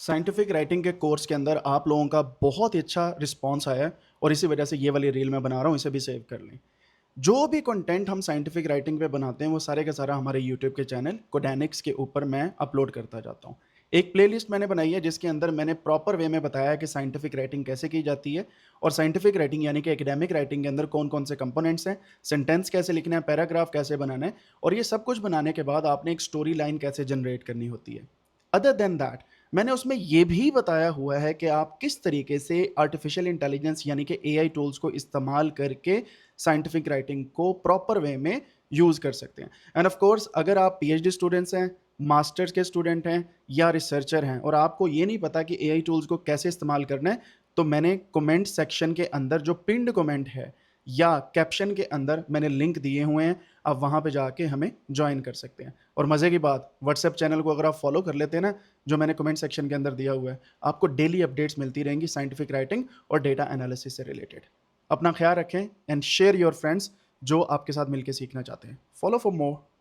Scientific writing के course के अंदर आप लोगों का बहुत ही अच्छा रिस्पॉन्स आया है और इसी वजह से ये वाली रील मैं बना रहा हूँ, इसे भी सेव कर लें। जो भी कंटेंट हम साइंटिफिक राइटिंग पे बनाते हैं वो सारे का सारा हमारे यूट्यूब के चैनल कोडैनिक्स के ऊपर मैं अपलोड करता जाता हूँ। एक प्लेलिस्ट मैंने बनाई है जिसके अंदर मैंने प्रॉपर वे में बताया कि साइंटिफिक राइटिंग कैसे की जाती है और साइंटिफिक राइटिंग यानी कि एकेडमिक राइटिंग के अंदर कौन कौन से कंपोनेंट्स हैं, सेंटेंस कैसे लिखना है, पैराग्राफ कैसे बनाना है और ये सब कुछ बनाने के बाद आपने एक स्टोरी लाइन कैसे जनरेट करनी होती है। अदर देन दैट मैंने उसमें ये भी बताया हुआ है कि आप किस तरीके से आर्टिफिशियल इंटेलिजेंस यानी कि एआई टूल्स को इस्तेमाल करके साइंटिफिक राइटिंग को प्रॉपर वे में यूज़ कर सकते हैं। एंड ऑफ कोर्स अगर आप पीएचडी स्टूडेंट्स हैं, मास्टर्स के स्टूडेंट हैं या रिसर्चर हैं और आपको ये नहीं पता कि एआई टूल्स को कैसे इस्तेमाल करना है, तो मैंने कमेंट सेक्शन के अंदर जो पिंड कमेंट है या कैप्शन के अंदर मैंने लिंक दिए हुए हैं, आप वहाँ पे जाके हमें ज्वाइन कर सकते हैं। और मज़े की बात, व्हाट्सएप चैनल को अगर आप फॉलो कर लेते हैं ना, जो मैंने कमेंट सेक्शन के अंदर दिया हुआ है, आपको डेली अपडेट्स मिलती रहेंगी साइंटिफिक राइटिंग और डेटा एनालिसिस से रिलेटेड। अपना ख्याल रखें एंड शेयर योर फ्रेंड्स जो आपके साथ मिलकर सीखना चाहते हैं। Follow for more.